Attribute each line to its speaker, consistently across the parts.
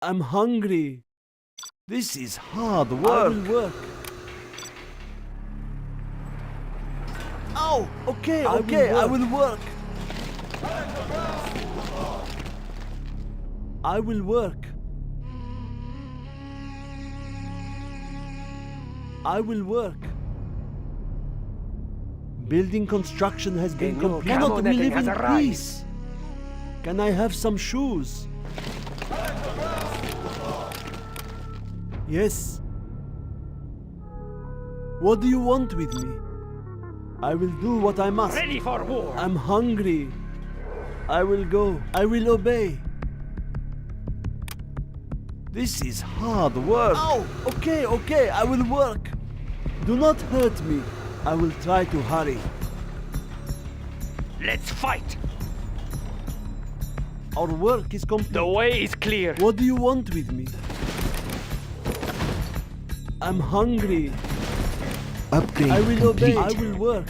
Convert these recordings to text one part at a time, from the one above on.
Speaker 1: I'm hungry. This is hard work. I will work. Oh, okay, I will work. I will work. I will work. Building construction has been completed. Cannot we live in peace? Can I have some shoes? Yes. What do you want with me? I will do what I must.
Speaker 2: Ready for war.
Speaker 1: I'm hungry. I will go. I will obey. This is hard work. Oh, okay, I will work. Do not hurt me. I will try to hurry.
Speaker 2: Let's fight.
Speaker 1: Our work is complete.
Speaker 2: The way is clear.
Speaker 1: What do you want with me? I'm hungry.
Speaker 3: Upgrade
Speaker 1: I will obey.
Speaker 3: complete.
Speaker 1: I will work.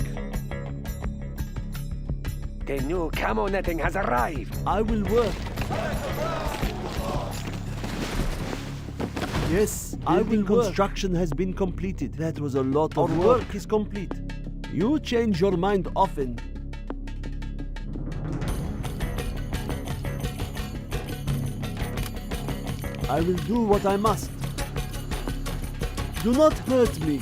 Speaker 2: The new camo netting has arrived.
Speaker 1: I will work. Yes, building construction has been completed. That was a lot of work. Our work is complete. You change your mind often. I will do what I must. Do not hurt me.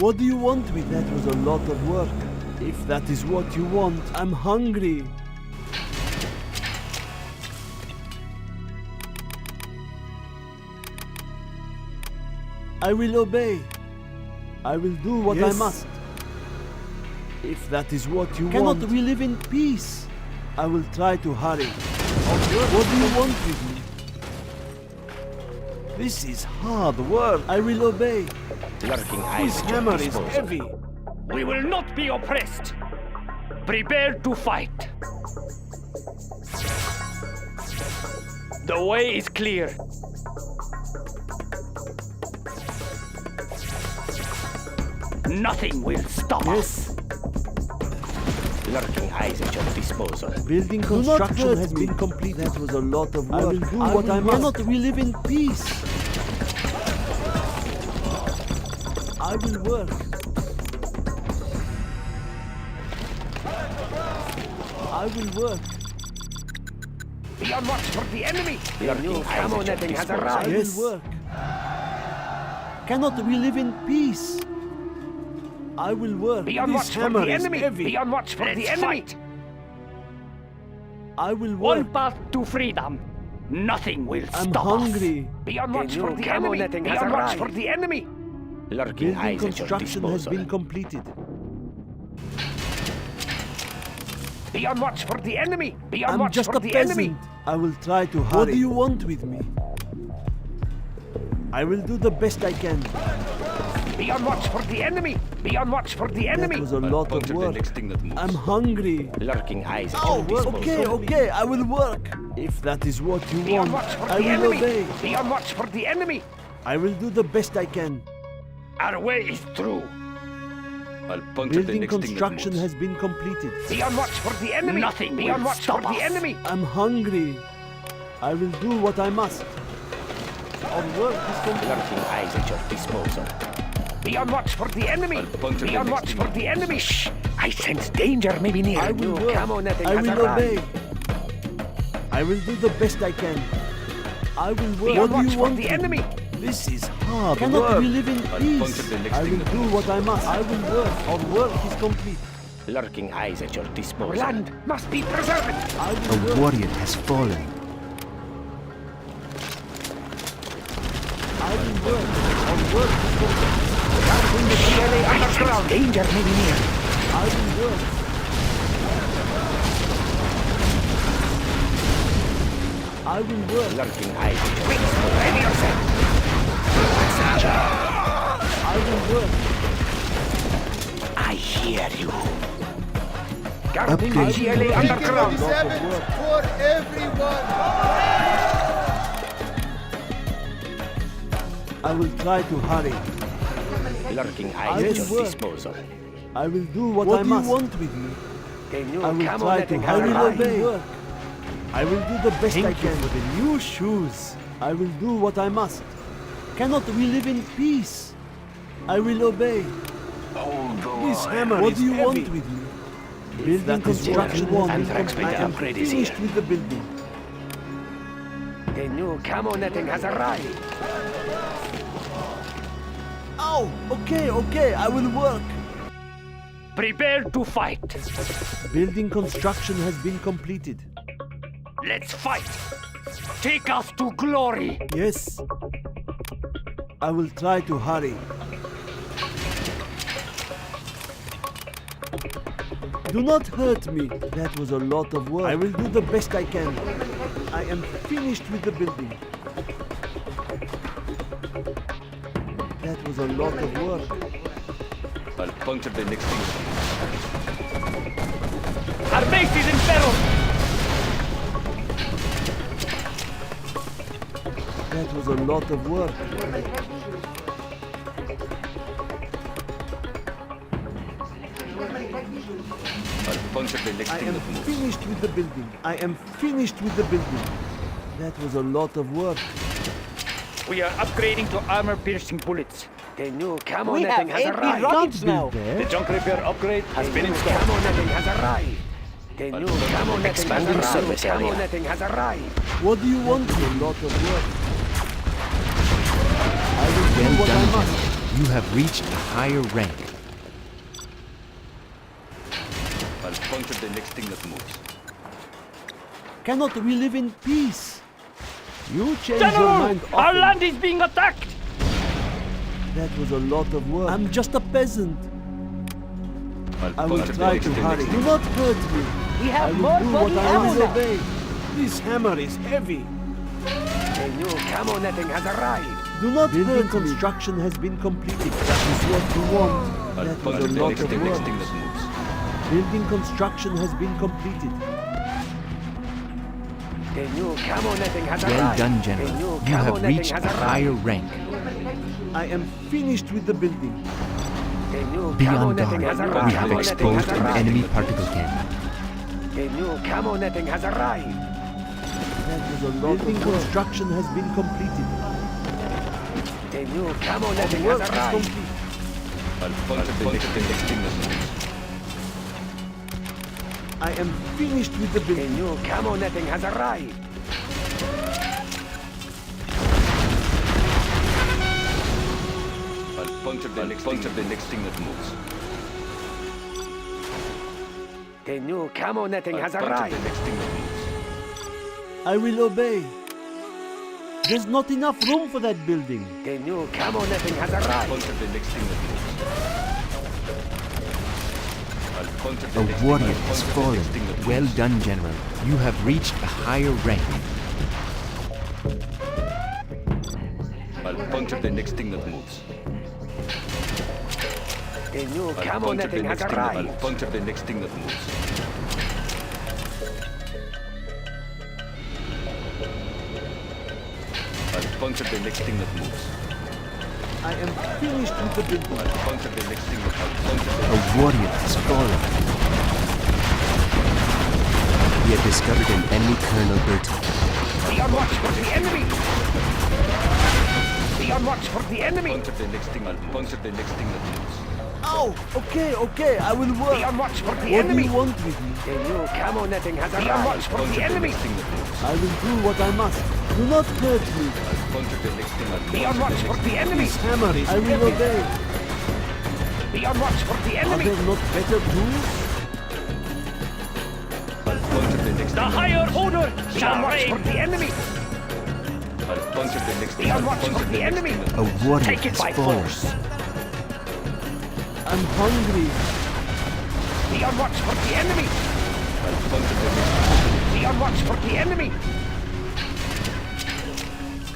Speaker 1: What do you want with that? Was a lot of work. If that is what you want, I'm hungry. I will obey. I will do what I must. If that is what you want. Cannot we live in peace? I will try to hurry. What do you want with me? This is hard work. I will obey.
Speaker 2: Lurking
Speaker 1: His
Speaker 2: eyes.
Speaker 1: hammer is heavy.
Speaker 2: We will not be oppressed. Prepare to fight. The way is clear. Nothing will stop us. Lurking eyes at your disposal.
Speaker 1: Building construction has been completed. That was a lot of work. I will do what I must. Cannot we live in peace? I will work. I will work.
Speaker 2: Be on watch for the enemy. The new camo netting has arrived.
Speaker 1: I will work. Cannot we live in peace? I will work.
Speaker 2: Be on watch for the enemy. Be on watch for the enemy.
Speaker 1: I will work.
Speaker 2: One path to freedom. Nothing will
Speaker 1: I'm
Speaker 2: stop
Speaker 1: hungry.
Speaker 2: us. Be on watch for the enemy. Be on watch for the enemy. Lurking
Speaker 1: Building
Speaker 2: eyes at your
Speaker 1: construction has
Speaker 2: disposal.
Speaker 1: been completed.
Speaker 2: Be on watch for the enemy. Be on
Speaker 1: I'm
Speaker 2: watch
Speaker 1: just
Speaker 2: for
Speaker 1: a
Speaker 2: the
Speaker 1: peasant.
Speaker 2: enemy.
Speaker 1: I will try to hurry. What do you want with me? I will do the best I can.
Speaker 2: Be on watch for the enemy. Be on watch for the enemy.
Speaker 1: That was a lot of work. I'm hungry.
Speaker 2: Lurking eyes at
Speaker 1: Oh,
Speaker 2: your disposal.
Speaker 1: okay, I will work. If that is what you
Speaker 2: Be on
Speaker 1: want,
Speaker 2: watch for
Speaker 1: I
Speaker 2: the
Speaker 1: will
Speaker 2: enemy.
Speaker 1: obey.
Speaker 2: Be on watch for the enemy.
Speaker 1: I will do the best I can.
Speaker 2: Our way is through.
Speaker 4: I'll puncture the
Speaker 1: Building
Speaker 4: next thing that
Speaker 1: construction
Speaker 4: moves.
Speaker 1: has been completed.
Speaker 2: Be on watch for the enemy. Nothing Be on watch for the enemy.
Speaker 1: I'm hungry. I will do what I must. Our work is complete.
Speaker 2: Lurking eyes at your disposal. Be on watch for the enemy.
Speaker 4: I'll puncture
Speaker 2: Be
Speaker 4: the
Speaker 2: on
Speaker 4: next
Speaker 2: watch
Speaker 4: thing
Speaker 2: for
Speaker 4: that
Speaker 2: the enemy. Shh! I sense danger may be near.
Speaker 1: I will
Speaker 2: New
Speaker 1: work.
Speaker 2: camo netting
Speaker 1: I
Speaker 2: has
Speaker 1: will
Speaker 2: arrived.
Speaker 1: obey. I will do the best I can. I will work.
Speaker 2: Be on
Speaker 1: What do
Speaker 2: watch
Speaker 1: you
Speaker 2: for
Speaker 1: want?
Speaker 2: the enemy.
Speaker 1: This is hard Cannot work. we live in
Speaker 4: I'll
Speaker 1: peace?
Speaker 4: puncture the next
Speaker 1: I
Speaker 4: thing
Speaker 1: will
Speaker 4: that
Speaker 1: do
Speaker 4: moves.
Speaker 1: what I must. I will work. Our work is complete.
Speaker 2: Lurking eyes at your disposal. Land must be preserved.
Speaker 1: I
Speaker 3: A
Speaker 1: will work.
Speaker 3: warrior has fallen.
Speaker 1: I will work. Our work is complete.
Speaker 2: Guarding the GLA underground. Danger may be near.
Speaker 1: I will work. I will work.
Speaker 2: Lurking eyes at your disposal. Ready yourself.
Speaker 1: I will work.
Speaker 2: I hear you. Guarding the
Speaker 3: Upgrade.
Speaker 2: GLA underground.
Speaker 5: for everyone!
Speaker 1: I will try to hurry.
Speaker 2: Lurking
Speaker 1: I
Speaker 2: eyes at
Speaker 1: will
Speaker 2: your
Speaker 1: work.
Speaker 2: disposal.
Speaker 1: I will do what I
Speaker 5: What do you
Speaker 1: must.
Speaker 5: want with me?
Speaker 2: The new
Speaker 1: I will
Speaker 2: camo
Speaker 1: try to
Speaker 2: netting has
Speaker 1: hurry.
Speaker 2: arrived.
Speaker 1: Obey. I will do the best I
Speaker 5: Thank you
Speaker 1: can.
Speaker 5: for the new shoes.
Speaker 1: I will do what I must. Cannot we live in peace? I will obey.
Speaker 5: This hammer
Speaker 1: What
Speaker 5: is
Speaker 1: do you
Speaker 5: heavy.
Speaker 1: want with me? Building
Speaker 5: that is
Speaker 1: construction
Speaker 5: what
Speaker 1: has
Speaker 2: you
Speaker 1: been
Speaker 2: want.
Speaker 1: completed. I am
Speaker 2: Upgrade is
Speaker 1: finished
Speaker 2: here.
Speaker 1: with the building.
Speaker 2: The new camo netting has arrived.
Speaker 1: Oh, okay, I will work.
Speaker 2: Prepare to fight.
Speaker 1: Building construction has been completed.
Speaker 2: Let's fight. Take us to glory.
Speaker 1: Yes. I will try to hurry. Do not hurt me. That was a lot of work. I will do the best I can. I am finished with the building. That was a lot of work.
Speaker 4: I'll puncture the next thing.
Speaker 2: Our base is in peril.
Speaker 1: That was a lot of work.
Speaker 4: I'll puncture the next
Speaker 1: I
Speaker 4: thing
Speaker 1: am
Speaker 4: that moves.
Speaker 1: finished with the building. I am finished with the building. That was a lot of work.
Speaker 6: We are upgrading to armor-piercing bullets.
Speaker 2: The new camo
Speaker 6: We
Speaker 2: netting
Speaker 6: have
Speaker 2: has
Speaker 6: empty
Speaker 2: arrived.
Speaker 6: rockets
Speaker 1: Build
Speaker 6: now.
Speaker 1: there.
Speaker 6: The junk repair upgrade has
Speaker 2: The
Speaker 6: been
Speaker 2: new
Speaker 6: installed.
Speaker 2: camo netting has arrived. The new camo netting has
Speaker 6: Expanding
Speaker 2: arrived.
Speaker 6: service
Speaker 2: Camo
Speaker 6: area.
Speaker 2: netting has arrived.
Speaker 1: What do you want? A lot of work. I will do
Speaker 3: Well
Speaker 1: what I
Speaker 3: done,
Speaker 1: must.
Speaker 3: General. You have reached a higher rank.
Speaker 4: I'll puncture the next thing that moves.
Speaker 1: Cannot we live in peace? You change your
Speaker 6: General,
Speaker 1: mind
Speaker 6: our
Speaker 1: often.
Speaker 6: land is being attacked.
Speaker 1: That was a lot of work. I'm just a peasant. I will
Speaker 4: puncture the
Speaker 1: try
Speaker 4: next
Speaker 1: to
Speaker 4: thing
Speaker 1: hurry.
Speaker 4: that
Speaker 1: Do
Speaker 4: moves.
Speaker 1: not hurt me.
Speaker 6: We
Speaker 1: I
Speaker 6: have
Speaker 1: will
Speaker 6: more
Speaker 1: do what
Speaker 6: body
Speaker 1: I
Speaker 6: ammo
Speaker 1: will
Speaker 6: now.
Speaker 1: obey.
Speaker 5: This hammer is heavy.
Speaker 2: The new camo netting has arrived.
Speaker 1: Do not Building construction has been completed. That is what you want.
Speaker 4: I'll
Speaker 1: That was
Speaker 4: puncture
Speaker 1: a
Speaker 4: the
Speaker 1: lot
Speaker 4: next
Speaker 1: of
Speaker 4: thing
Speaker 1: work.
Speaker 4: that moves.
Speaker 1: Building construction has been completed.
Speaker 2: The new camo netting has
Speaker 3: Well
Speaker 2: arrived.
Speaker 3: done,
Speaker 2: The
Speaker 3: General.
Speaker 2: new
Speaker 3: You
Speaker 2: camo
Speaker 3: have
Speaker 2: netting
Speaker 3: reached
Speaker 2: has
Speaker 3: a higher
Speaker 2: arrived.
Speaker 3: rank.
Speaker 1: I am finished with the building.
Speaker 2: The new
Speaker 3: Be
Speaker 2: camo
Speaker 3: on
Speaker 2: netting
Speaker 3: guard.
Speaker 2: has
Speaker 3: We
Speaker 2: arrived.
Speaker 3: have
Speaker 2: Camo netting
Speaker 3: exposed
Speaker 2: has
Speaker 3: an
Speaker 2: arrived.
Speaker 3: enemy particle cannon.
Speaker 2: The new camo netting has arrived.
Speaker 1: That was a lot Building construction has been completed.
Speaker 2: The new camo netting
Speaker 1: Work
Speaker 2: has
Speaker 1: is
Speaker 2: arrived.
Speaker 1: complete.
Speaker 4: I'll puncture the next thing that moves.
Speaker 1: I am finished with the
Speaker 2: The
Speaker 1: building.
Speaker 2: new camo netting has arrived.
Speaker 4: I'll puncture the next thing that moves.
Speaker 2: The new camo netting
Speaker 4: I'll
Speaker 2: has
Speaker 4: puncture the
Speaker 2: arrived.
Speaker 4: next thing that moves.
Speaker 1: I will obey. There's not enough room for that building.
Speaker 2: The new camo netting has arrived.
Speaker 4: Puncture the next thing that moves. I'll puncture the
Speaker 3: A
Speaker 4: next
Speaker 3: warrior
Speaker 4: thing. I'll
Speaker 3: has
Speaker 4: puncture the
Speaker 3: fallen.
Speaker 4: next thing that
Speaker 3: Well
Speaker 4: moves.
Speaker 3: done, General. You have reached a higher rank.
Speaker 4: I'll puncture the next thing that moves.
Speaker 2: The new
Speaker 4: I'll
Speaker 2: camo
Speaker 4: puncture the
Speaker 2: netting has
Speaker 4: next thing that- I'll
Speaker 2: arrived.
Speaker 4: puncture the next thing that moves. I'll puncture the next thing that moves.
Speaker 1: I am finished with the building.
Speaker 4: I'll puncture the next thing that I'll puncture the
Speaker 3: A warrior has fallen. We have discovered an enemy Colonel Burton.
Speaker 2: Be on watch for the enemy. Be on watch for the enemy.
Speaker 4: puncture the next thing. I'll puncture the next thing that moves.
Speaker 1: Oh, okay, I will
Speaker 2: Be
Speaker 1: work.
Speaker 2: on watch for the
Speaker 1: What do
Speaker 2: enemy.
Speaker 1: you want with me?
Speaker 2: The new camo netting has
Speaker 6: Be on
Speaker 2: arrived.
Speaker 6: watch for the
Speaker 4: Puncture the
Speaker 6: enemy.
Speaker 4: next thing that moves.
Speaker 1: I will do what I must. Do not hurt me.
Speaker 4: I'll puncture the next thing. I'll
Speaker 2: Be on
Speaker 4: puncture
Speaker 2: watch
Speaker 4: the
Speaker 2: for
Speaker 4: next
Speaker 2: the enemy.
Speaker 5: This hammer is
Speaker 1: I will
Speaker 5: heavy.
Speaker 1: obey.
Speaker 2: Be on watch for the
Speaker 1: Are
Speaker 2: enemy.
Speaker 1: there not better tools?
Speaker 4: I'll puncture the next
Speaker 6: The
Speaker 4: thing.
Speaker 6: higher order
Speaker 2: Be on
Speaker 6: shall
Speaker 2: watch for
Speaker 6: reign.
Speaker 2: the enemy.
Speaker 4: I'll puncture the next
Speaker 2: Be
Speaker 4: thing.
Speaker 2: on
Speaker 4: I'll
Speaker 2: watch for
Speaker 4: puncture
Speaker 2: the
Speaker 4: the next
Speaker 2: enemy.
Speaker 4: thing that
Speaker 3: A
Speaker 4: moves.
Speaker 3: warrior
Speaker 6: Take it
Speaker 3: has
Speaker 6: by
Speaker 3: fallen.
Speaker 6: force.
Speaker 1: I'm hungry.
Speaker 2: Be on watch for the enemy.
Speaker 4: I'll puncture the next thing.
Speaker 2: Be on watch for the enemy.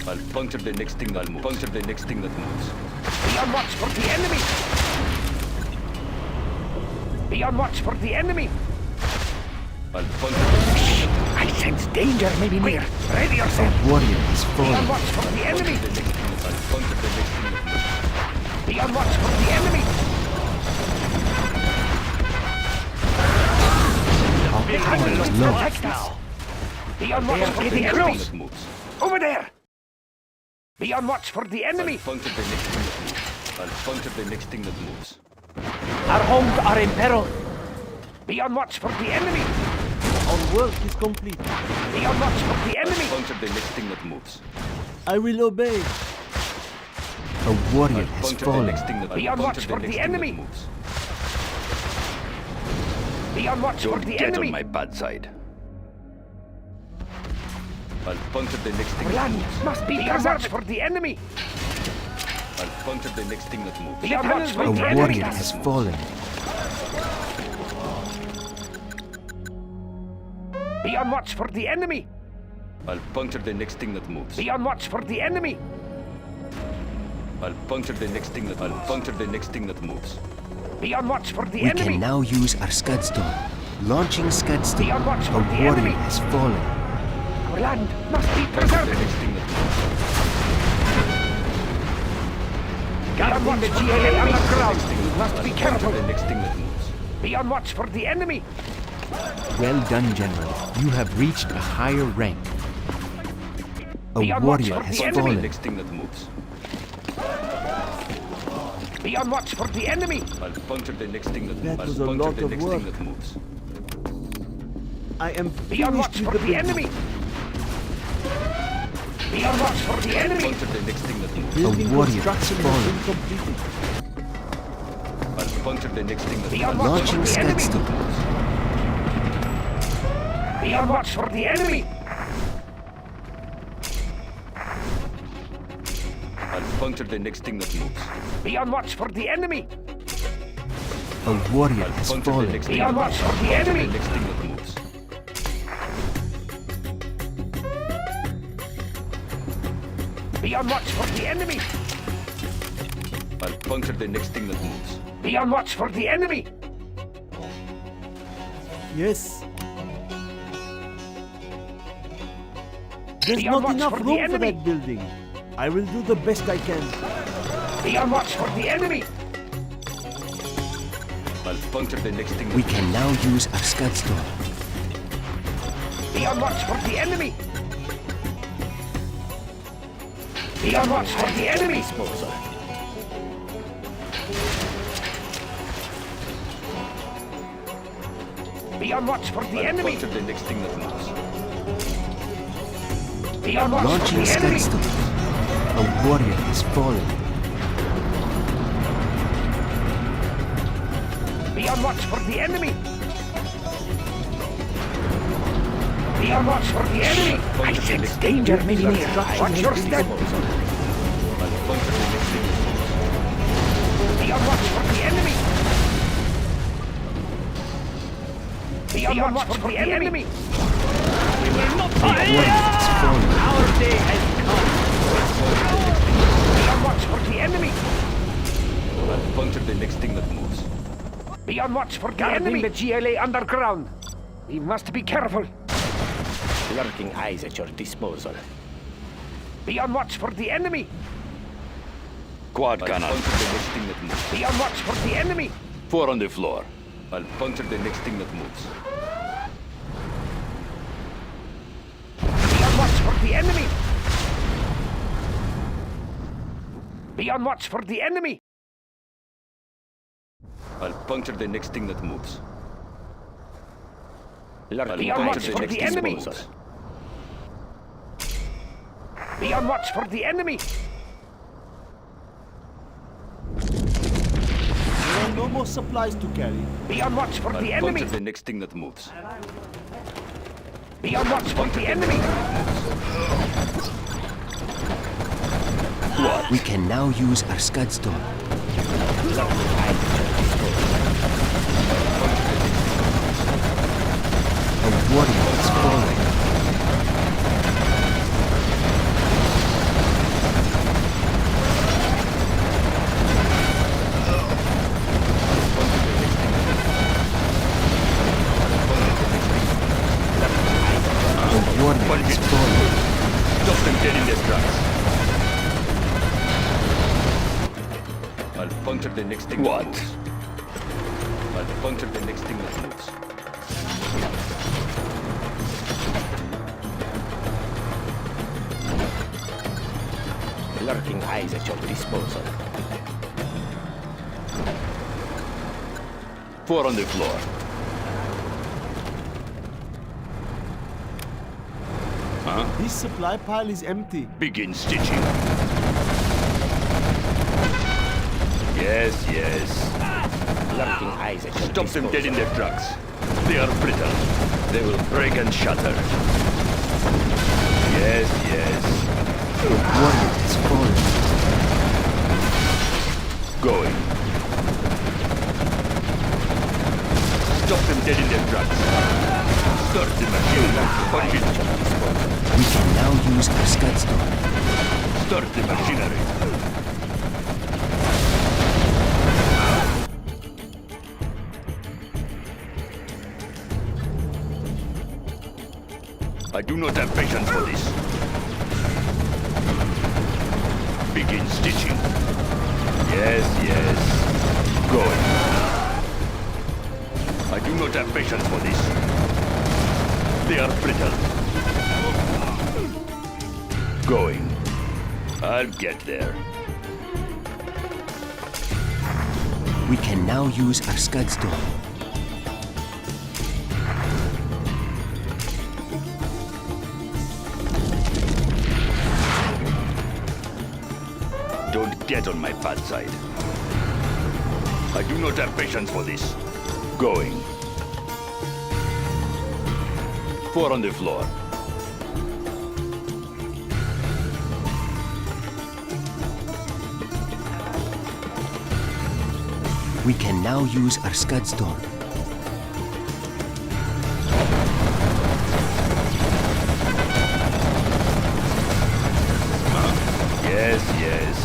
Speaker 4: I'll puncture the next thing that moves. Puncture the next thing that moves.
Speaker 2: Be on watch for the enemy! Be on watch for the enemy!
Speaker 4: I'll puncture the next thing that moves.
Speaker 2: I sense danger may be near. Ready yourself!
Speaker 3: Warrior has
Speaker 2: Be on
Speaker 3: fallen.
Speaker 2: watch for the enemy!
Speaker 4: I'll puncture the next thing that moves.
Speaker 2: Be on watch for the enemy!
Speaker 3: Our power is low.
Speaker 2: Attack now! Be on watch for the
Speaker 4: Getting
Speaker 2: enemy!
Speaker 4: close. That moves.
Speaker 2: Over there! Be on watch for the enemy!
Speaker 4: I'll puncture the next thing that moves. I'll puncture the next thing that moves.
Speaker 6: Our homes are in peril.
Speaker 2: Be on watch for the enemy!
Speaker 1: Our work is complete.
Speaker 2: Be on watch for the
Speaker 4: I'll
Speaker 2: enemy!
Speaker 4: puncture the next thing that moves.
Speaker 1: I will obey.
Speaker 3: A warrior
Speaker 4: I'll
Speaker 3: has
Speaker 4: puncture the
Speaker 3: fallen.
Speaker 4: next thing that
Speaker 2: Be
Speaker 4: I'll
Speaker 2: on watch
Speaker 4: puncture
Speaker 2: for
Speaker 4: the
Speaker 2: the
Speaker 4: next thing that
Speaker 2: enemy.
Speaker 4: moves.
Speaker 2: Be on watch for the enemy!
Speaker 4: bad side. I'll puncture the next thing that
Speaker 2: Land
Speaker 4: moves.
Speaker 2: must be preserved for the enemy!
Speaker 4: I'll puncture the next thing that moves.
Speaker 2: Be on watch for
Speaker 3: A
Speaker 2: the enemy!
Speaker 3: warrior has fallen.
Speaker 2: Be on watch for the enemy!
Speaker 4: I'll puncture the next thing that moves.
Speaker 2: Be on watch for the enemy!
Speaker 4: I'll puncture the next thing that I'll puncture the next thing that moves.
Speaker 2: Be on watch for the
Speaker 3: We
Speaker 2: enemy!
Speaker 3: can now use our Scud Storm. Launching Scud
Speaker 2: Be
Speaker 3: Storm.
Speaker 2: on watch
Speaker 3: A
Speaker 2: for the
Speaker 3: warrior
Speaker 2: enemy!
Speaker 3: has fallen.
Speaker 2: Our land must be
Speaker 4: Puncture the
Speaker 2: preserved!
Speaker 4: next thing that moves.
Speaker 2: Be on watch for the enemy! Underground!
Speaker 4: I'll
Speaker 2: Must be
Speaker 4: puncture
Speaker 2: careful!
Speaker 4: the next thing that moves.
Speaker 2: Be on watch for the enemy!
Speaker 3: Well done, General. You have reached a higher rank. A
Speaker 2: Be on watch
Speaker 3: warrior
Speaker 2: for
Speaker 3: has
Speaker 2: the
Speaker 4: Puncture the
Speaker 3: fallen.
Speaker 4: next thing that moves.
Speaker 2: Be on watch for the enemy!
Speaker 4: I'll puncture the next thing that
Speaker 1: That
Speaker 4: moves.
Speaker 1: was
Speaker 4: I'll
Speaker 1: a
Speaker 4: puncture
Speaker 1: lot
Speaker 4: the
Speaker 1: of
Speaker 4: next
Speaker 1: work.
Speaker 4: thing that moves.
Speaker 1: I am
Speaker 2: Be on watch
Speaker 1: finished
Speaker 2: for
Speaker 1: with
Speaker 2: the
Speaker 1: the
Speaker 2: enemy! Be on watch for the enemy!
Speaker 4: Puncture the next thing that moves.
Speaker 1: building
Speaker 3: warrior has
Speaker 1: construction has been completed.
Speaker 4: I'll puncture the next thing that
Speaker 2: Be on
Speaker 4: moves.
Speaker 2: watch for
Speaker 3: Launching
Speaker 2: the
Speaker 3: Scud
Speaker 2: enemy!
Speaker 3: Storm.
Speaker 2: Be on watch for the enemy!
Speaker 4: I'll puncture the next thing that moves.
Speaker 2: Be on watch for the enemy!
Speaker 3: A warrior
Speaker 4: I'll
Speaker 3: has
Speaker 4: puncture the
Speaker 3: fallen.
Speaker 4: next
Speaker 2: Be
Speaker 4: thing
Speaker 2: on
Speaker 4: that
Speaker 2: watch
Speaker 4: moves.
Speaker 2: for the
Speaker 4: Puncture
Speaker 2: enemy!
Speaker 4: the next thing that moves.
Speaker 2: Be on watch for the enemy!
Speaker 4: I'll puncture the next thing that moves.
Speaker 2: Be on watch for the enemy!
Speaker 1: Yes. There's
Speaker 2: Be on
Speaker 1: not
Speaker 2: watch
Speaker 1: enough
Speaker 2: for the
Speaker 1: room for
Speaker 2: enemy.
Speaker 1: that building. I will do the best I can.
Speaker 2: Be on watch for the enemy!
Speaker 4: I'll puncture the next thing that
Speaker 3: We can now use our Scud Storm.
Speaker 2: Be on watch for the enemy! Be on watch for the enemy! Be on watch for the
Speaker 4: I'll
Speaker 2: enemy!
Speaker 4: puncture the next thing that moves.
Speaker 2: Be on watch for
Speaker 3: Launching
Speaker 2: the
Speaker 3: Scud
Speaker 2: enemy!
Speaker 3: Storm. A warrior has fallen.
Speaker 2: Be on watch for the enemy! Be on watch for the enemy! I sense danger may be near. Watch your step!
Speaker 4: I'll puncture the next thing that moves.
Speaker 2: Be on watch for the enemy! Be on watch for the enemy!
Speaker 6: We will not
Speaker 3: A warrior has fallen.
Speaker 6: Our day has
Speaker 2: Be on watch for the enemy!
Speaker 4: I'll puncture the next thing that moves.
Speaker 2: Be on watch for the enemy! the GLA underground! We must be careful!
Speaker 7: Lurking eyes at your disposal.
Speaker 2: Be on watch for the enemy!
Speaker 4: Quad cannon. I'll puncture the next thing that moves.
Speaker 2: Be on watch for the enemy!
Speaker 4: 4 on the floor. I'll puncture the next thing that moves.
Speaker 2: Be on watch for the enemy! Be on watch for the enemy!
Speaker 4: I'll puncture the next thing that moves.
Speaker 7: Lurking
Speaker 2: Be on watch
Speaker 7: eyes at
Speaker 2: for
Speaker 7: your
Speaker 2: the enemy!
Speaker 7: disposal.
Speaker 2: Be on watch for the enemy!
Speaker 1: There are no more supplies to carry.
Speaker 2: Be on watch for
Speaker 4: I'll
Speaker 2: the enemy!
Speaker 4: puncture the next thing that moves.
Speaker 2: Be on watch for the enemy!
Speaker 3: We can now use our Scud Storm. A warrior has fallen. warrior
Speaker 4: Punch
Speaker 3: has
Speaker 4: it.
Speaker 3: fallen.
Speaker 4: Stop them dead in their tracks. I'll puncture the next thing. What? I'll puncture the next thing that moves.
Speaker 7: Lurking eyes at your disposal.
Speaker 4: 4 on the floor.
Speaker 1: This supply pile is empty.
Speaker 4: Begin stitching. Yes, yes.
Speaker 7: Lurking eyes at your
Speaker 4: Stop them
Speaker 7: disposal.
Speaker 4: dead in their tracks. They are brittle. They will break and shatter. Yes, yes.
Speaker 3: The warrior has fallen.
Speaker 4: Going. Stop them dead in their tracks. Start the machine. Punch it.
Speaker 3: We can now use our scud storm.
Speaker 4: Start the machinery. I do not have patience for this. Begin stitching. Yes, yes. Going. I do not have patience for this. They are brittle. Going. I'll get there.
Speaker 3: We can now use our scud storm.
Speaker 4: Don't get on my bad side. I do not have patience for this. Going. 4 on the floor.
Speaker 3: We can now use our scud storm.
Speaker 4: Yes, yes.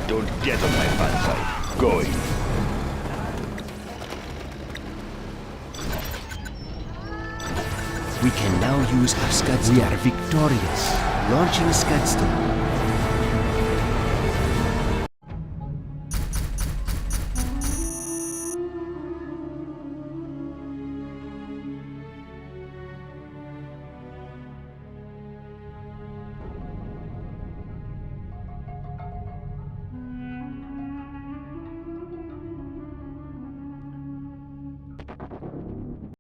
Speaker 4: Don't get on my bad side. Going.
Speaker 3: We can now use our scud storm. We are victorious. Launching scud storm.